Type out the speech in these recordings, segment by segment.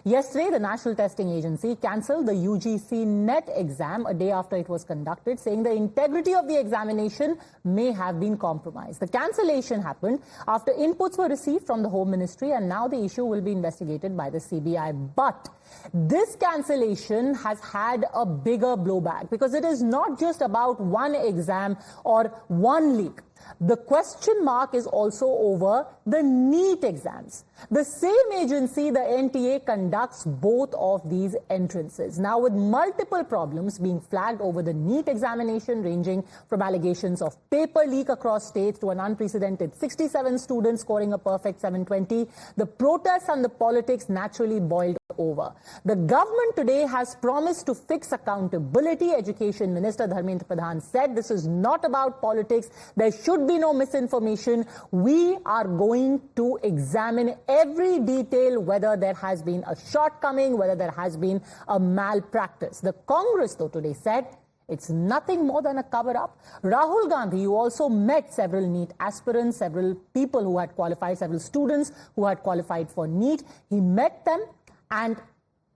Yesterday, the National Testing Agency cancelled the UGC NET exam a day after it was conducted, saying the integrity of the examination may have been compromised. The cancellation happened after inputs were received from the Home Ministry, and now the issue will be investigated by the CBI. But this cancellation has had a bigger blowback because it is not just about one exam or one leak. The question mark is also over the NEET exams. The same agency, the NTA, conducts both of these entrances. Now, with multiple problems being flagged over the NEET examination, ranging from allegations of paper leak across states to an unprecedented 67 students scoring a perfect 720, the protests and the politics naturally boiled over. The government today has promised to fix accountability. Education Minister Dharmendra Pradhan said this is not about politics. There should be no misinformation. We are going to examine every detail, whether there has been a shortcoming, whether there has been a malpractice. The Congress, though, today said it's nothing more than a cover-up. Rahul Gandhi, who also met several NEET aspirants, several people who had qualified, several students who had qualified for NEET, he met them and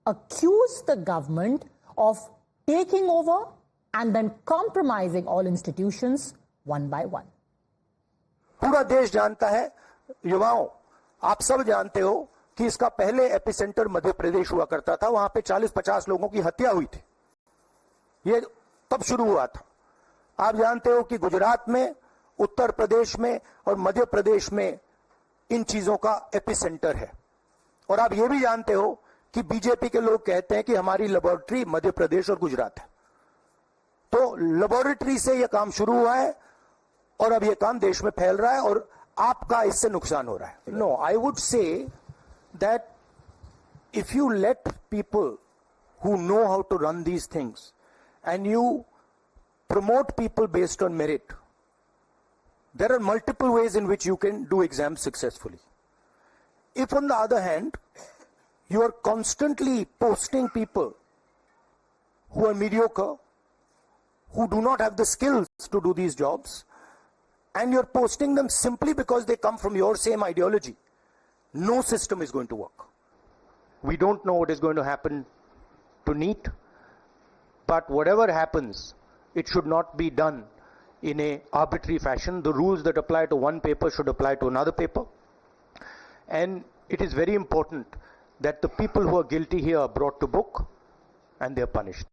accused the government of taking over and then compromising all institutions one by one. पूरा देश जानता है, युवाओं, आप सब जानते हो कि इसका पहले एपिसेंटर मध्य प्रदेश हुआ करता था। वहां पे 40-50 लोगों की हत्या हुई थी। ये तब शुरू हुआ था। आप जानते हो कि गुजरात में, उत्तर प्रदेश में और मध्य प्रदेश में इन चीजों का एपिसेंटर है। और आप ये भी जानते हो कि बीजेपी के लोग कहते हैं कि हमारी लेबोरेटरी मध्य प्रदेश और गुजरात है। तो लेबोरेटरी से यह काम शुरू हुआ है और अब यह काम देश में फैल रहा है और आपका इससे नुकसान हो रहा है। No, I would say that if you let people who know how to run these things and you promote people based on merit, there are multiple ways in which you can do exams successfully. If on the other hand, you are constantly posting people who are mediocre, who do not have the skills to do these jobs, and you're posting them simply because they come from your same ideology, no system is going to work. We don't know what is going to happen to NEET, but whatever happens, it should not be done in a arbitrary fashion. The rules that apply to one paper should apply to another paper. And it is very important that the people who are guilty here are brought to book and they are punished.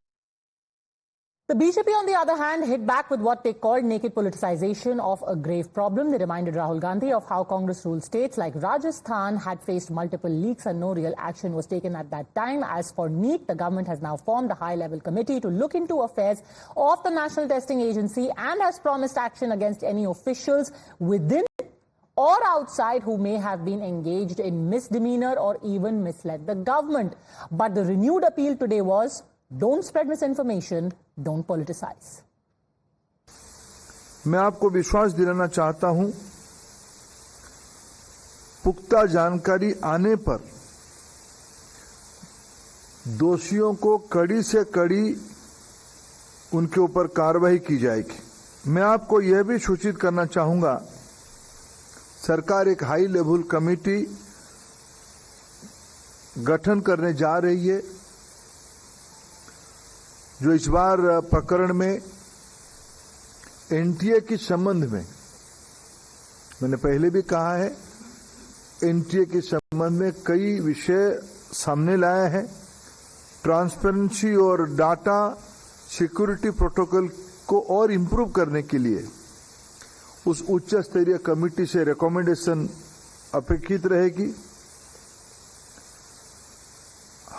The BJP, on the other hand, hit back with what they called naked politicization of a grave problem. They reminded Rahul Gandhi of how Congress-ruled states like Rajasthan had faced multiple leaks and no real action was taken at that time. As for NEET, the government has now formed a high-level committee to look into affairs of the National Testing Agency and has promised action against any officials within or outside who may have been engaged in misdemeanor or even misled the government. But the renewed appeal today was, don't spread misinformation, don't politicize. मैं आपको विश्वास दिलाना चाहता हूं, पुख्ता जानकारी आने पर दोषियों को कड़ी से कड़ी उनके ऊपर कार्रवाई की जाएगी। मैं आपको यह भी सूचित करना चाहूंगा, सरकार एक हाई लेवल कमेटी गठन करने जा रही है, जो इस बार प्रकरण में एनटीए के संबंध में, मैंने पहले भी कहा है, एनटीए के संबंध में कई विषय सामने लाए हैं। ट्रांसपेरेंसी और डाटा सिक्योरिटी प्रोटोकॉल को और इम्प्रूव करने के लिए उस उच्च स्तरीय कमेटी से रिकमेंडेशन अपेक्षित रहेगी।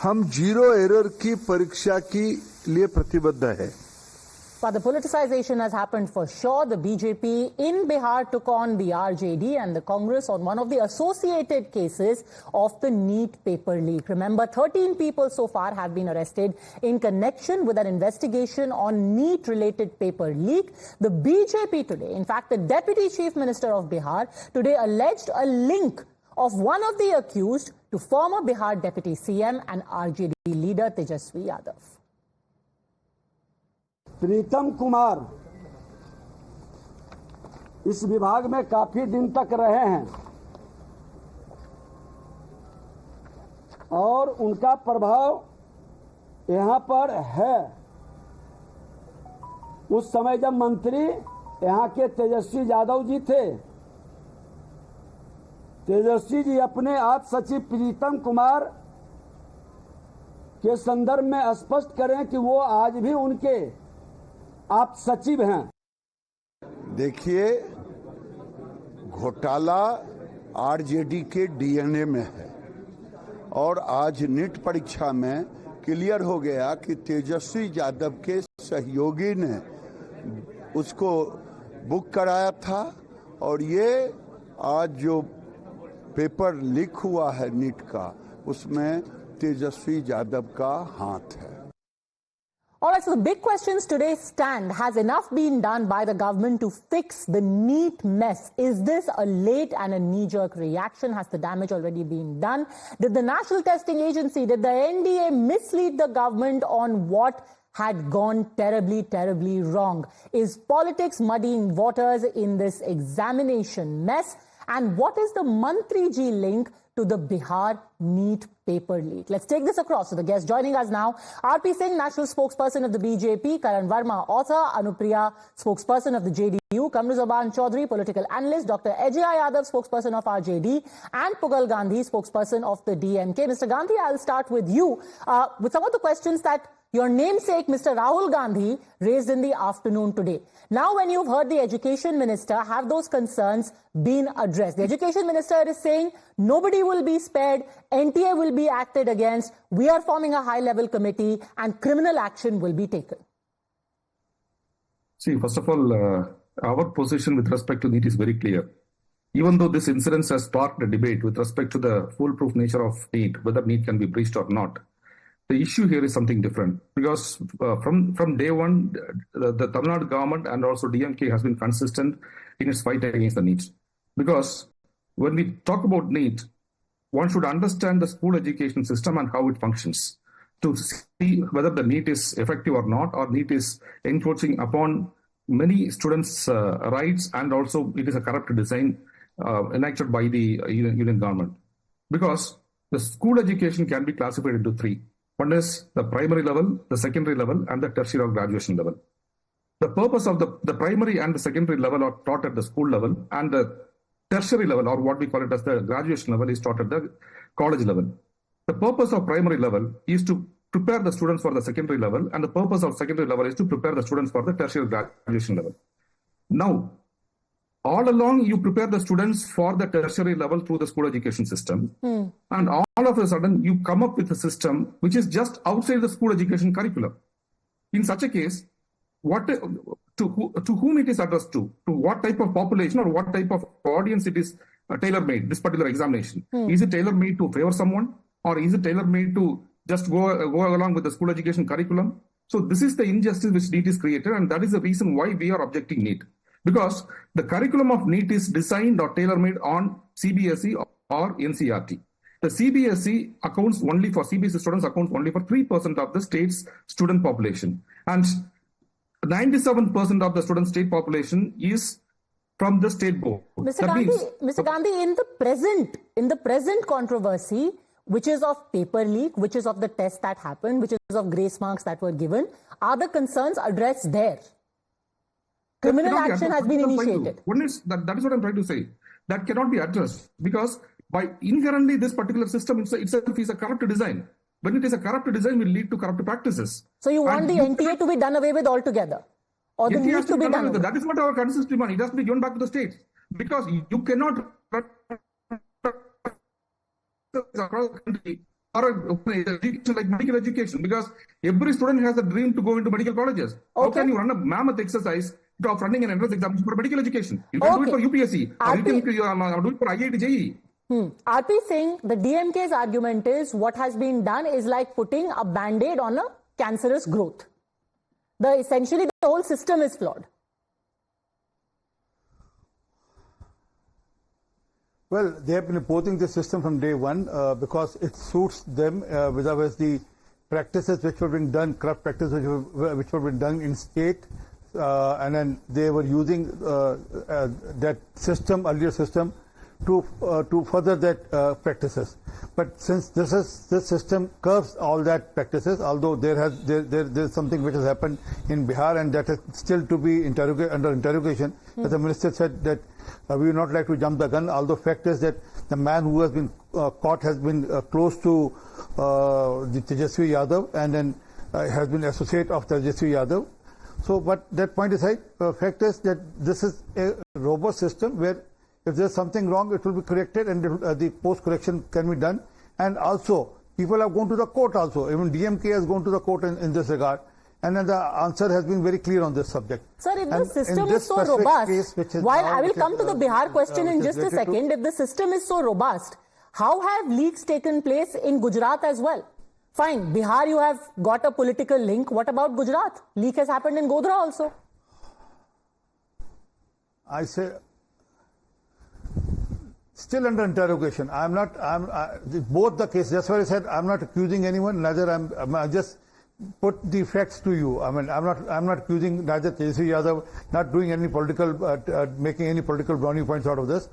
हम जीरो एरर की परीक्षा की लिए प्रतिबद्ध है। But the politicization has happened for sure. The BJP in Bihar took on the RJD and the Congress on one of the associated cases of the NEET paper leak. Remember, 13 people so far have been arrested in connection with an investigation on NEET-related paper leak. The BJP today, in fact, the Deputy Chief Minister of Bihar, today alleged a link of one of the accused to former Bihar Deputy CM and RJD leader Tejasvi Yadav. Pritam Kumar इस विभाग में काफी दिन तक रहे हैं। और उनका प्रभाव यहाँ पर है। उस समय जब मंत्री यहाँ के तेजस्वी यादव जी थे, तेजस्वी जी अपने आप सचिव प्रीतम कुमार के संदर्भ में स्पष्ट करें कि वो आज भी उनके आप सचिव हैं। देखिए, घोटाला आरजेडी के डीएनए में है और आज नीट परीक्षा में क्लियर हो गया कि तेजस्वी यादव के सहयोगी ने उसको बुक कराया था और ये आज जो पेपर लीक हुआ है नीट का, उसमें तेजस्वी यादव का हाथ है। All right, so the big questions today stand. Has enough been done by the government to fix the NEET mess? Is this a late and a knee-jerk reaction? Has the damage already been done? Did the National Testing Agency, did the NDA mislead the government on what had gone terribly, terribly wrong? Is politics muddying waters in this examination mess? And what is the Mantri Ji link to the Bihar NEET paper leak? Let's take this across to the guest joining us now. R.P. Singh, national spokesperson of the BJP, Karan Verma, author, Anupriya, spokesperson of the JDU, Kamruzaban Chaudhary, political analyst, Dr. Ajay Yadav, spokesperson of RJD, and Pugal Gandhi, spokesperson of the DMK. Mr. Gandhi, I'll start with you with some of the questions that your namesake, Mr. Rahul Gandhi, raised in the afternoon today. Now, when you've heard the Education Minister, have those concerns been addressed? The Education Minister is saying nobody will be spared, NTA will be acted against, we are forming a high-level committee, and criminal action will be taken. See, first of all, our position with respect to NEET is very clear. Even though this incident has sparked a debate with respect to the foolproof nature of NEET, whether NEET can be breached or not, the issue here is something different, because from day one, the Tamil Nadu government and also DMK has been consistent in its fight against the NEET. Because when we talk about NEET, one should understand the school education system and how it functions to see whether the NEET is effective or not, or NEET is encroaching upon many students' rights, and also it is a corrupt design enacted by the union government. Because the school education can be classified into three. One is the primary level, the secondary level, and the tertiary or graduation level. The purpose of the primary and the secondary level are taught at the school level, and the tertiary level, or what we call it as the graduation level, is taught at the college level. The purpose of primary level is to prepare the students for the secondary level, and the purpose of secondary level is to prepare the students for the tertiary graduation level. Now, all along, you prepare the students for the tertiary level through the school education system. And all of a sudden, you come up with a system which is just outside the school education curriculum. In such a case, to whom it is addressed to what type of population or what type of audience it is tailor-made, this particular examination. Is it tailor-made to favor someone, or is it tailor-made to just go along with the school education curriculum? So this is the injustice which NEET is created, and that is the reason why we are objecting NEET. Because the curriculum of NEET is designed or tailor-made on CBSE or NCERT. The CBSE accounts only for CBSE students, accounts only for 3% of the state's student population. And 97% of the student state population is from the state board. Mr. Gandhi, in the present controversy, which is of paper leak, which is of the test that happened, which is of grace marks that were given, are the concerns addressed there? Criminal action has been initiated. That is what I'm trying to say. That cannot be addressed, because by inherently this particular system itself is a corrupt design. When it is a corrupt design, will lead to corrupt practices. So you want the NTA to be done away with altogether? Or the NEET to be done away with? That is what our consistent demand. It has to be given back to the states. Because you cannot across the country or education like medical education, because every student has a dream to go into medical colleges. How can you run a mammoth exercise of running an entrance examination for medical education? You can do it for UPSC, or you can do it for IIT JEE. R.P. Singh, the DMK's argument is what has been done is like putting a band-aid on a cancerous growth. Essentially, the whole system is flawed. Well, they have been opposing this system from day one because it suits them vis-a-vis the practices which were being done, corrupt practices which were being done in state, and then they were using that system, earlier system, to further that practices. But since this system curbs all that practices, although there's something which has happened in Bihar and that is still to be under interrogation. As the minister said that we would not like to jump the gun, although fact is that the man who has been caught has been close to the Tejasvi Yadav and then has been associate of Tejasvi Yadav. So, but that point aside, fact is that this is a robust system where if there's something wrong, it will be corrected and the post-correction can be done. And also, people have gone to the court also. Even DMK has gone to the court in this regard. And then the answer has been very clear on this subject. Sir, if the system is so robust, while I will come to the Bihar question in just a second, if the system is so robust, how have leaks taken place in Gujarat as well? Fine, Bihar you have got a political link. What about Gujarat? Leak has happened in Godhra also. I say, still under interrogation. Both the cases, that's why I said I'm not accusing anyone, neither I just put the facts to you. I mean, I'm not accusing neither Tejasvi Yadav, not doing any political, making any political brownie points out of this.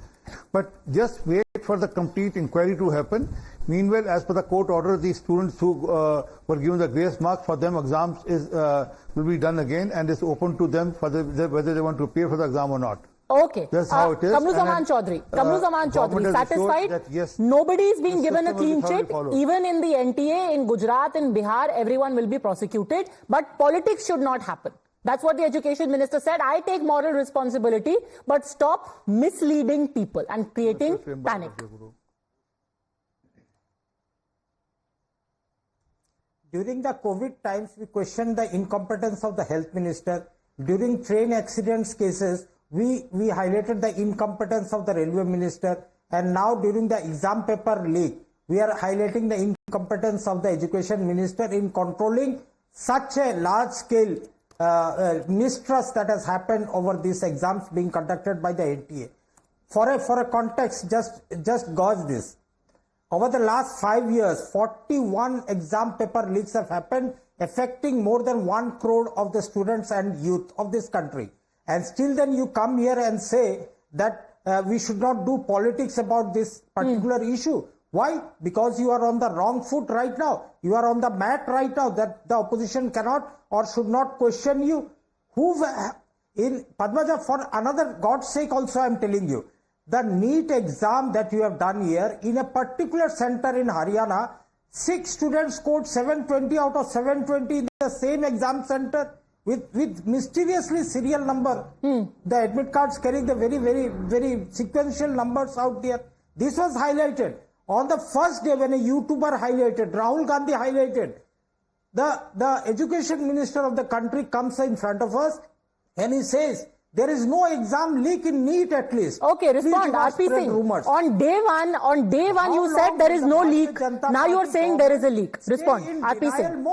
But just wait for the complete inquiry to happen. Meanwhile, as per the court order, the students who were given the grace marks, for them exams will be done again and is open to them for whether they want to appear for the exam or not. Okay. That's how it is. Kamru Zaman Chaudhary, satisfied? That, yes, nobody is being given a clean chit. Even in the NTA, in Gujarat, in Bihar, everyone will be prosecuted. But politics should not happen. That's what the education minister said. I take moral responsibility, but stop misleading people and creating panic. During the COVID times, we questioned the incompetence of the health minister. During train accidents cases, we highlighted the incompetence of the railway minister. And now during the exam paper leak, we are highlighting the incompetence of the education minister in controlling such a large scale mistrust that has happened over these exams being conducted by the NTA. For a context, just gauge this. Over the last 5 years, 41 exam paper leaks have happened, affecting more than 1 crore of the students and youth of this country. And still then you come here and say that we should not do politics about this particular issue. Why? Because you are on the wrong foot right now. You are on the mat right now that the opposition cannot or should not question you. In Padmaja, for another God's sake also I am telling you, the NEET exam that you have done here, in a particular center in Haryana, 6 students scored 720 out of 720 in the same exam center with mysteriously serial number. The admit cards carrying the very sequential numbers out there. This was highlighted. On the first day when a YouTuber highlighted, Rahul Gandhi highlighted, the education minister of the country comes in front of us and he says, there is no exam leak in NEET at least. Okay, respond, RP Singh. On day one you said there is no leak. Now you are saying there is a leak. Respond, RP Singh.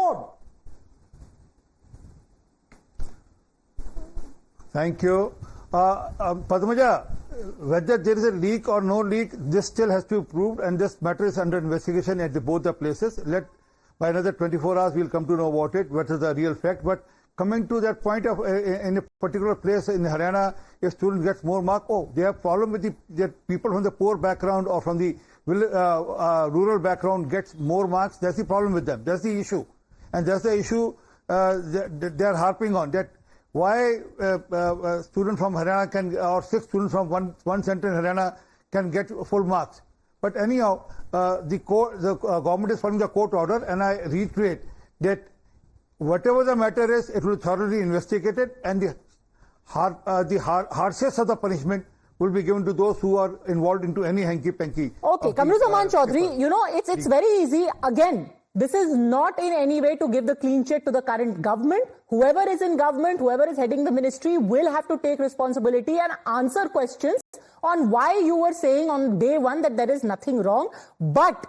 Thank you. Padmaja, whether there is a leak or no leak, this still has to be proved and this matter is under investigation at both the places. By another 24 hours we'll come to know about it, what is the real fact. But coming to that point of in a particular place in Haryana, if student gets more mark, they have problem with the people from the poor background or from the rural background gets more marks. That's the problem with them. That's the issue. And that's the issue they are harping on, that why a student from Haryana or 6 students from one center in Haryana can get full marks. But anyhow, the government is following the court order, and I reiterate that whatever the matter is, it will be thoroughly investigated, and the harshest of the punishment will be given to those who are involved into any hanky-panky. Okay, Kamru Zaman Chaudhary, you know, it's very easy. Again, this is not in any way to give the clean chit to the current government. Whoever is in government, whoever is heading the ministry will have to take responsibility and answer questions on why you were saying on day one that there is nothing wrong. But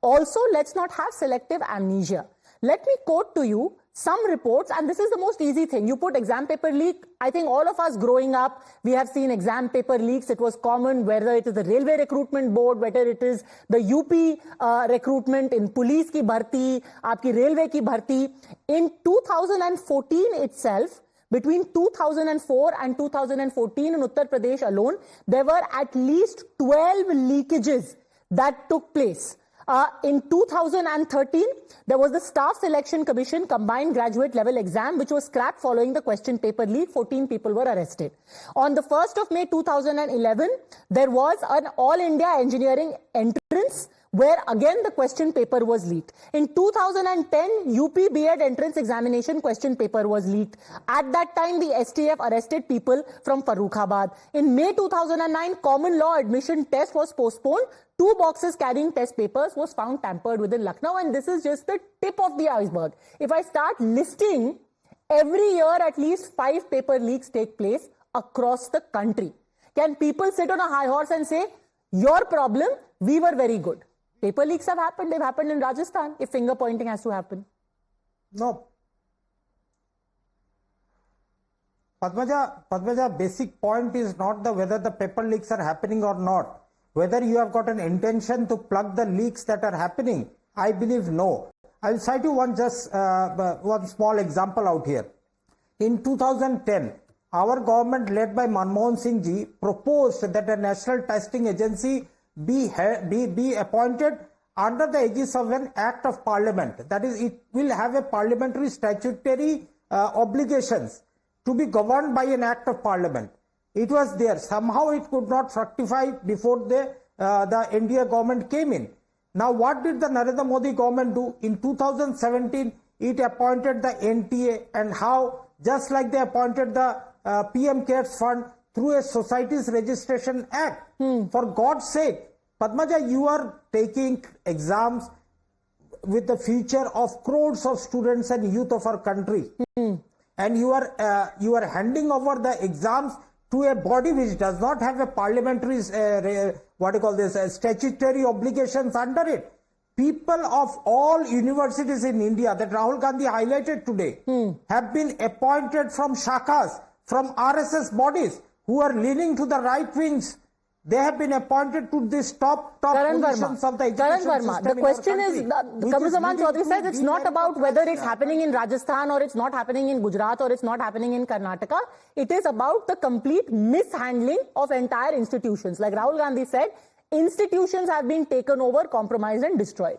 also, let's not have selective amnesia. Let me quote to you some reports, and this is the most easy thing. You put exam paper leak. I think all of us growing up, we have seen exam paper leaks. It was common, whether it is the railway recruitment board, whether it is the UP recruitment in police ki bharti, aapki railway ki bharti. In 2014 itself, Between 2004 and 2014 in Uttar Pradesh alone, there were at least 12 leakages that took place. In 2013, there was the Staff Selection Commission Combined Graduate Level Exam, which was scrapped following the question paper leak. 14 people were arrested. On the 1st of May 2011, there was an All India Engineering entrance, where again the question paper was leaked. In 2010, UP B.Ed entrance examination question paper was leaked. At that time, the STF arrested people from Farrukhabad. In May 2009, common law admission test was postponed. 2 boxes carrying test papers was found tampered with in Lucknow, and this is just the tip of the iceberg. If I start listing, every year at least 5 paper leaks take place across the country. Can people sit on a high horse and say, your problem, we were very good? Paper leaks have happened. They've happened in Rajasthan, if finger pointing has to happen. No. Padmaja, basic point is not whether the paper leaks are happening or not. Whether you have got an intention to plug the leaks that are happening, I believe no. I will cite you one small example out here. In 2010, our government led by Manmohan Singh ji proposed that a national testing agency be appointed under the aegis of an act of parliament. That is, it will have a parliamentary statutory obligations to be governed by an act of parliament. It was there. Somehow it could not fructify before the NDA government came in. Now what did the Narendra Modi government do? In 2017, it appointed the NTA, and how, just like they appointed the PM CARES fund through a Societies Registration Act. For God's sake, Padmaja, you are taking exams with the future of crores of students and youth of our country. And you are handing over the exams to a body which does not have a parliamentary, statutory obligations under it. People of all universities in India that Rahul Gandhi highlighted today have been appointed from shakas, from RSS bodies who are leaning to the right wings. They have been appointed to this top positions of the education system. The question is, Kamruzaman Chaudhary says it's not about whether it's happening in Rajasthan or it's not happening in Gujarat or it's not happening in Karnataka. It is about the complete mishandling of entire institutions. Like Rahul Gandhi said, institutions have been taken over, compromised and destroyed.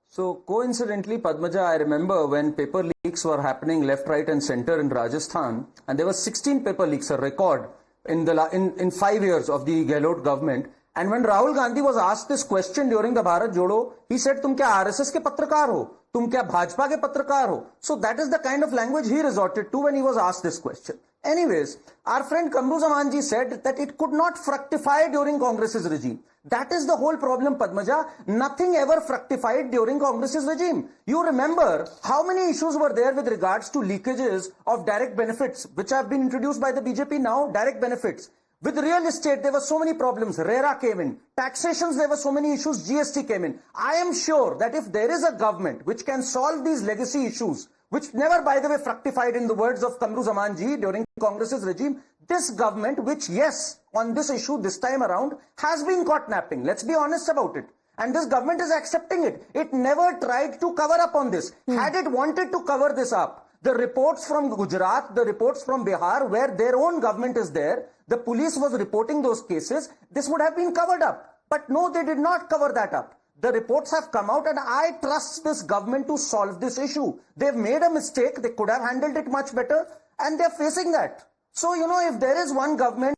So coincidentally, Padmaja, I remember when paper leaks were happening left, right and center in Rajasthan, and there were 16 paper leaks, a record in 5 years of the Gehlot government. And when Rahul Gandhi was asked this question during the Bharat Jodo, he said, "Tum kya RSS ke patrakar ho? Tum kya Bhajpa ke patrakar ho?" So that is the kind of language he resorted to when he was asked this question. Anyways, our friend Kamruzaman ji said that it could not fructify during Congress's regime. That is the whole problem, Padmaja. Nothing ever fructified during Congress's regime. You remember how many issues were there with regards to leakages of direct benefits, which have been introduced by the BJP now, direct benefits. With real estate, there were so many problems. RERA came in. Taxations, there were so many issues. GST came in. I am sure that if there is a government which can solve these legacy issues, which never, by the way, fructified in the words of Kamruzaman ji during Congress's regime, this government, which, yes, on this issue this time around, has been caught napping. Let's be honest about it. And this government is accepting it. It never tried to cover up on this. Had it wanted to cover this up, the reports from Gujarat, the reports from Bihar, where their own government is there, the police was reporting those cases, this would have been covered up. But no, they did not cover that up. The reports have come out, and I trust this government to solve this issue. They've made a mistake. They could have handled it much better, and they're facing that. So, you know, if there is one government,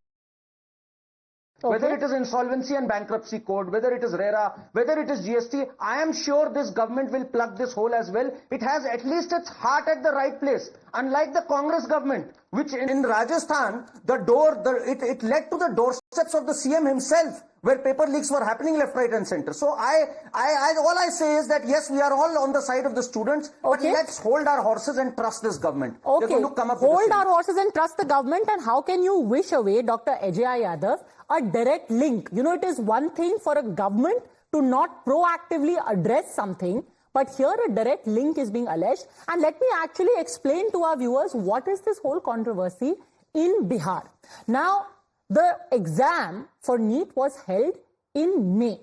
whether it is insolvency and bankruptcy code, whether it is RERA, whether it is GST, I am sure this government will plug this hole as well. It has at least its heart at the right place. Unlike the Congress government, which in Rajasthan, it led to the doorsteps of the CM himself, where paper leaks were happening left, right and center. So all I say is that yes, we are all on the side of the students, but let's hold our horses and trust this government. Okay, hold our horses and trust the government. And how can you wish away, Dr. Ajay Yadav, a direct link? You know, it is one thing for a government to not proactively address something, but here a direct link is being alleged. And let me actually explain to our viewers what is this whole controversy in Bihar. Now, the exam for NEET was held in May.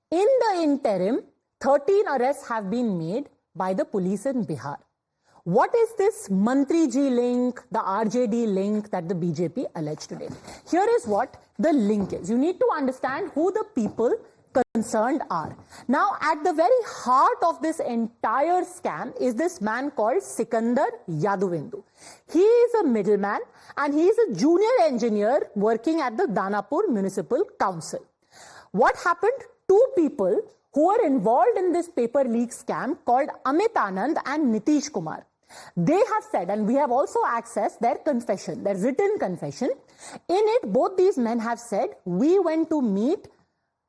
In the interim, 13 arrests have been made by the police in Bihar. What is this Mantri Ji link, the RJD link that the BJP alleged today? Here is what the link is. You need to understand who the people concerned are. Now, at the very heart of this entire scam is this man called Sikandar Yaduvendu. He is a middleman and he is a junior engineer working at the Danapur Municipal Council. What happened? Two people who were involved in this paper leak scam called Amit Anand and Nitish Kumar. They have said, and we have also accessed their confession, their written confession. In it, both these men have said, we went to meet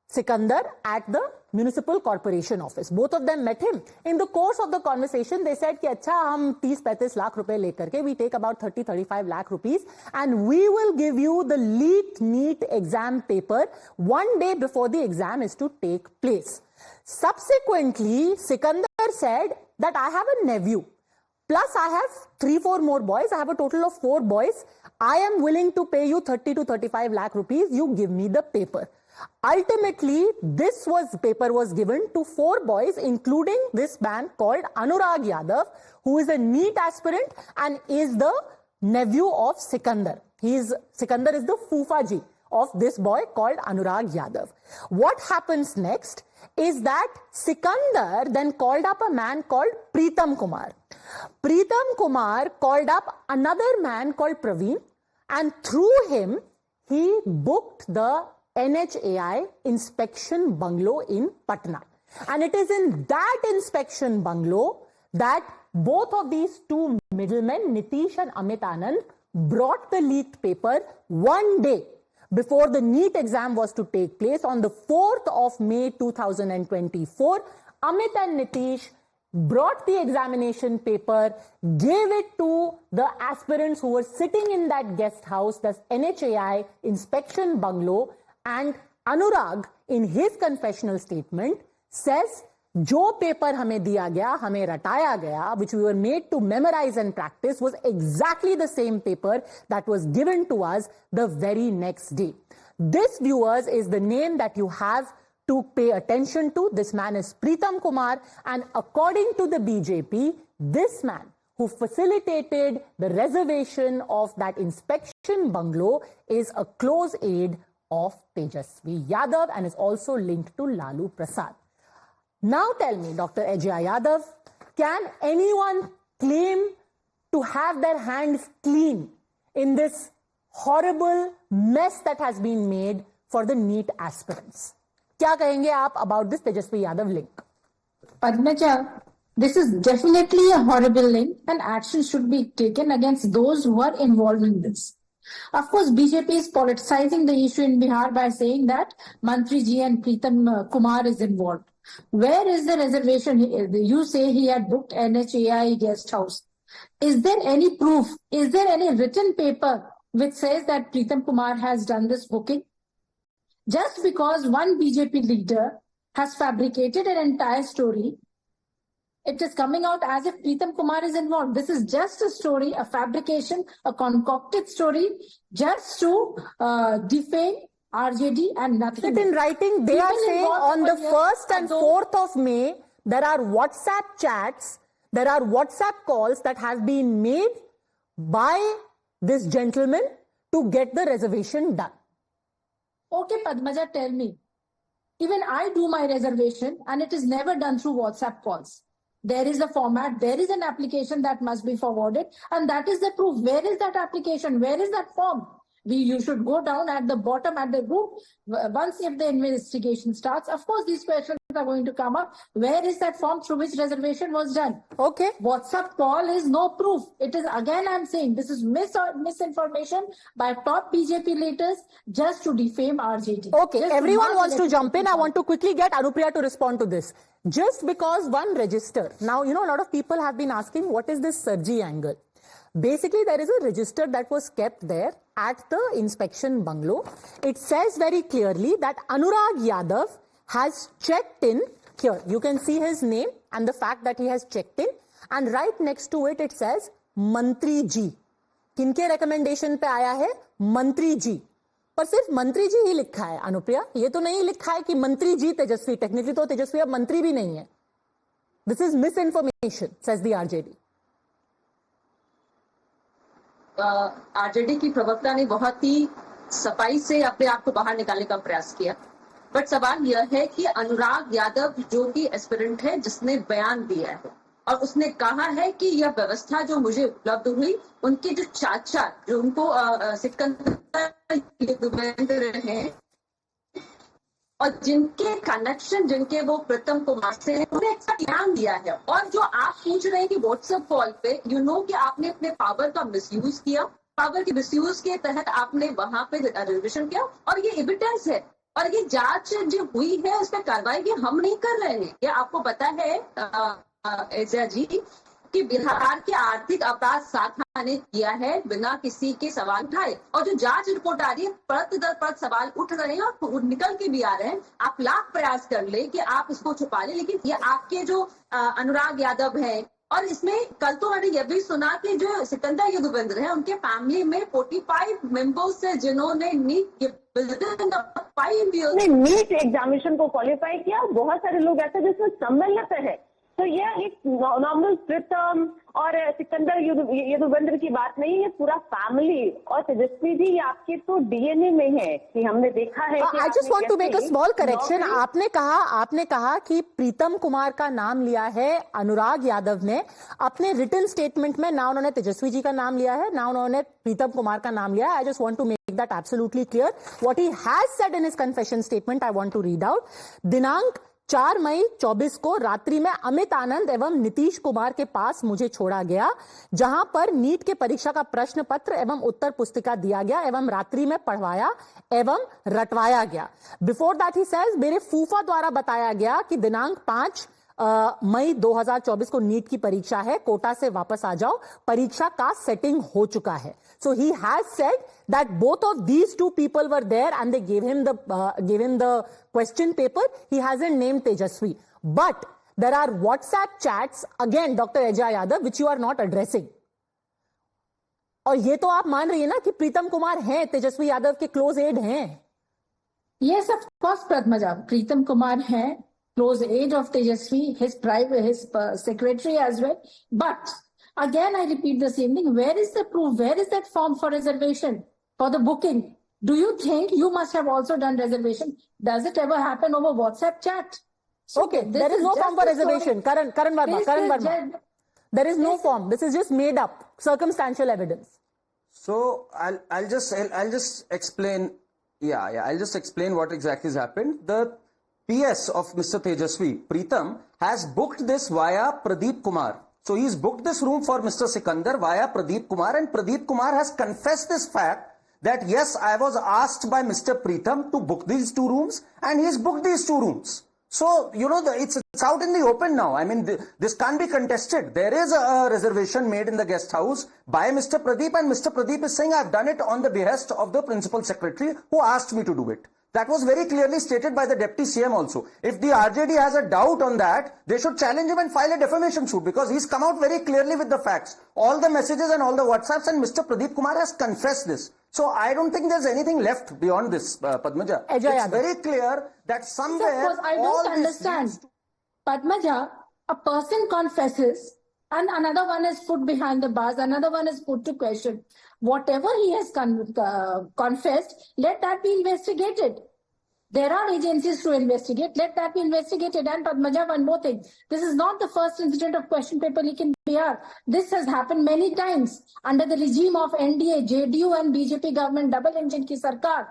Sikandar at the municipal corporation office. Both of them met him. In the course of the conversation, they said, कि अच्छा हम 30-35 लाख रुपए लेकर के, we take about 30-35 lakh rupees and we will give you the leaked NEET exam paper one day before the exam is to take place. Subsequently, Sikandar said that I have a nephew. Plus, I have 3-4 more boys. I have a total of 4 boys. I am willing to pay you 30 to 35 lakh rupees. You give me the paper. Ultimately, this paper was given to 4 boys, including this man called Anurag Yadav, who is a NEET aspirant and is the nephew of Sikandar. Sikandar is the Fufaji of this boy called Anurag Yadav. What happens next is that Sikandar then called up a man called Pritam Kumar. Pritam Kumar called up another man called Praveen, and through him, he booked the NHAI inspection bungalow in Patna. And it is in that inspection bungalow that both of these two middlemen, Nitish and Amit Anand, brought the leaked paper one day before the NEET exam was to take place on the 4th of May 2024. Amit and Nitish brought the examination paper, gave it to the aspirants who were sitting in that guest house, the NHAI inspection bungalow, and Anurag, in his confessional statement, says, जो paper हमें दिया गया, हमें रटाया गया, which we were made to memorize and practice, was exactly the same paper that was given to us the very next day. This, viewers, is the name that you have to pay attention to. This man is Pritam Kumar, and according to the BJP, this man who facilitated the reservation of that inspection bungalow is a close aide of Tejasvi Yadav and is also linked to Lalu Prasad. Now tell me, Dr. Ajay Yadav, can anyone claim to have their hands clean in this horrible mess that has been made for the NEET aspirants? क्या कहेंगे आप about this Tejasvi Yadav link? Padmaja, this is definitely a horrible link and action should be taken against those who are involved in this. Of course, BJP is politicizing the issue in Bihar by saying that Mantri Ji and Pritam Kumar is involved. Where is the reservation? You say he had booked NHAI guest house. Is there any proof? Is there any written paper which says that Pritam Kumar has done this booking? Just because one BJP leader has fabricated an entire story, it is coming out as if Pritam Kumar is involved. This is just a story, a fabrication, a concocted story, just to defame RJD and nothing. But in writing, they are saying on the 1st and 4th of May, there are WhatsApp chats, there are WhatsApp calls that have been made by this gentleman to get the reservation done. Okay, Padmaja, tell me. Even I do my reservation and it is never done through WhatsApp calls. There is a format, there is an application that must be forwarded, and that is the proof. Where is that application? Where is that form? You should go down at the bottom at the group. Once if the investigation starts, of course these questions are going to come up. Where is that form through which reservation was done? Okay. WhatsApp call is no proof. It is, again I'm saying, this is misinformation by top BJP leaders just to defame RJD. Okay, everyone wants to jump in. I want to quickly get Anupriya to respond to this. Just because one register. Now, you know, a lot of people have been asking, what is this Sarji angle? Basically, there is a register that was kept there at the inspection bungalow. It says very clearly that Anurag Yadav has checked in. Here, you can see his name and the fact that he has checked in. And right next to it, it says Mantri Ji. किनके recommendation पे आया है? मंत्री जी. पर सिर्फ मंत्री जी ही लिखा है अनुप्रिया. ये तो नहीं लिखा है कि मंत्री जी तेजस्वी. टेक्निकली तो तेजस्वी अब मंत्री भी नहीं है. This is misinformation, says the RJD. RJD की प्रवक्ता ने बहुत ही सफाई से अपने आप को बाहर निकालने का प्रयास किया, बट सवाल यह है कि अनुराग यादव जो कि एस्पिरेंट है, जिसने बयान दिया है और उसने कहा है कि यह व्यवस्था जो मुझे उपलब्ध हुई, उनके जो चाचा जो उनको सिकंदर हैं और जिनके कनेक्शन, जिनके वो प्रीतम कुमार से हैं, उन्हें एक बयान दिया है। और जो आप पूछ रहे हैं कि व्हाट्सएप कॉल पे कि आपने अपने पावर का मिसयूज किया, पावर के मिसयूज के तहत आपने वहां पे रिजर्वेशन किया और ये एविडेंस है और ये जांच जो हुई है उस पर कार्रवाई भी हम नहीं कर रहे हैं। ये आपको पता है एजा जी कि बिहार के आर्थिक अपराध शाखा ने किया है बिना किसी के सवाल उठाए, और जो जांच रिपोर्ट आ रही है परत दर परत सवाल उठ रहे हैं और निकल के भी आ रहे हैं। आप लाख प्रयास कर ले कि आप इसको छुपा ले, लेकिन ये आपके जो अनुराग यादव है, और इसमें कल तो मैंने यह भी सुना कि जो सिकंदर यदुवेंद्र है उनके फैमिली में 45 मेंबर्स है जिन्होंने नीट एग्जामिनेशन को क्वालिफाई किया। बहुत सारे लोग ऐसे जिसमें सम्मिलित है। तो यह एक नॉर्मल प्रीतम और सिकंदर यदुवेंद्र की बात नहीं है, पूरा फैमिली। और तेजस्वी जी, ये आपके तो डीएनए में है कि हमने देखा है। I just want to make a small correction. आपने कहा कि प्रीतम कुमार का नाम लिया है अनुराग यादव ने अपने रिटन स्टेटमेंट में, ना उन्होंने तेजस्वी जी का नाम लिया है, ना उन्होंने प्रीतम कुमार का नाम लिया है। I just want to make that absolutely clear. What he has said in his confession statement I want to read out. दिनांक 4 मई 24 को रात्रि में अमित आनंद एवं नीतीश कुमार के पास मुझे छोड़ा गया, जहां पर नीट के परीक्षा का प्रश्न पत्र एवं उत्तर पुस्तिका दिया गया एवं रात्रि में पढ़वाया एवं रटवाया गया। बिफोर दैट ही सेज, मेरे फूफा द्वारा बताया गया कि दिनांक 5 मई 2024 को नीट की परीक्षा है, कोटा से वापस आ जाओ, परीक्षा का सेटिंग हो चुका है। So he has said that both of these two people were there and they gave him the question paper. He hasn't named Tejaswi, but there are WhatsApp chats again, Dr. Ajay Yadav, which you are not addressing. और ये तो आप मान रही है ना कि प्रीतम कुमार हैं, तेजस्वी यादव के क्लोज एड हैं। Yes, of course, Padmaja. Pritam Kumar hai, close aide of Tejaswi, his secretary as well. But again, I repeat the same thing. Where is the proof? Where is that form for reservation for the booking? Do you think you must have also done reservation? Does it ever happen over WhatsApp chat? So okay, there is no form for reservation. Karan Verma. There is no form. This is just made up circumstantial evidence. So I'll just explain. I'll just explain what exactly has happened. The PS of Mr. Tejaswi, Pritam, has booked this via Pradeep Kumar. So he's booked this room for Mr. Sikandar via Pradeep Kumar, and Pradeep Kumar has confessed this fact that yes, I was asked by Mr. Pritam to book these 2 rooms, and he's booked these 2 rooms. So, it's out in the open now. I mean, this can't be contested. There is a reservation made in the guest house by Mr. Pradeep, and Mr. Pradeep is saying, I've done it on the behest of the principal secretary who asked me to do it. That was very clearly stated by the Deputy CM also. If the RJD has a doubt on that, they should challenge him and file a defamation suit, because he's come out very clearly with the facts. All the messages and all the WhatsApps, and Mr. Pradeep Kumar has confessed this. So I don't think there's anything left beyond this, Padmaja. It's very clear that somewhere... Of course, I don't understand. Padmaja, a person confesses and another one is put behind the bars, another one is put to question. Whatever he has confessed, let that be investigated. There are agencies to investigate. Let that be investigated. And Padmaja, one more thing. This is not the first incident of question paper leak in Bihar. This has happened many times under the regime of NDA, JDU and BJP government, double engine ki sarkar.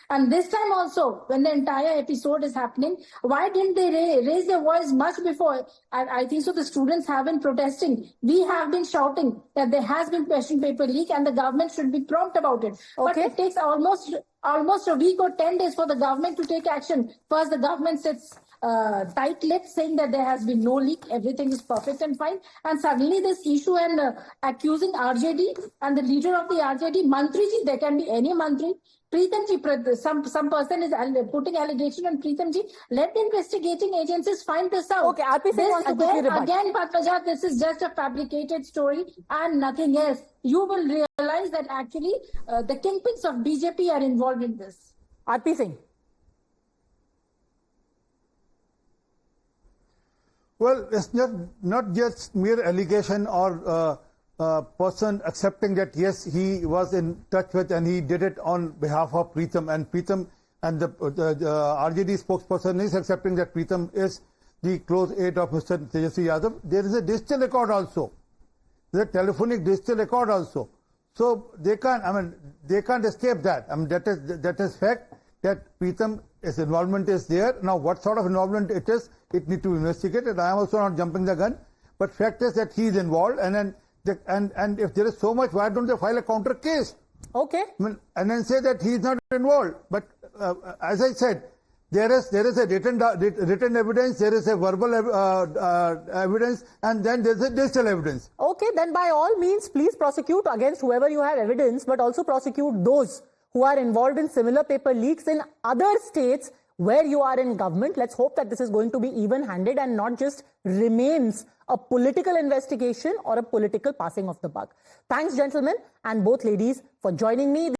And this time also, when the entire episode is happening, why didn't they raise their voice much before? And I think so the students have been protesting. We have been shouting that there has been question paper leak and the government should be prompt about it. Okay. But it takes almost a week or 10 days for the government to take action. First, the government sits tight-lipped saying that there has been no leak, everything is perfect and fine. And suddenly this issue and accusing RJD and the leader of the RJD, Mantriji, there can be any Mantri. Pritamji, some person is putting allegation on Pritamji. Let the investigating agencies find this out. Okay, RP Singh wants to quickly rebut. Again, Padmaja, this is just a fabricated story and nothing else. You will realize that actually the kingpins of BJP are involved in this. RP Singh. Well, it's not just mere allegation or person accepting that yes, he was in touch with and he did it on behalf of Pritam, and Pritam and the RJD spokesperson is accepting that Pritam is the close aide of Mr. Tejaswi Yadav. There is a digital record also. There is a telephonic digital record also. So they can't escape that. I mean, that is fact that Pritam's involvement is there. Now, what sort of involvement it is, it needs to be investigated. I am also not jumping the gun, but fact is that he is involved, and if there is so much, why don't they file a counter case? Okay. I mean, and then say that he is not involved. But as I said, there is a written evidence, there is a verbal evidence, and then there is a digital evidence. Okay, then by all means, please prosecute against whoever you have evidence, but also prosecute those who are involved in similar paper leaks in other states where you are in government. Let's hope that this is going to be even-handed and not just remains a political investigation or a political passing of the buck. Thanks, gentlemen, and both ladies for joining me.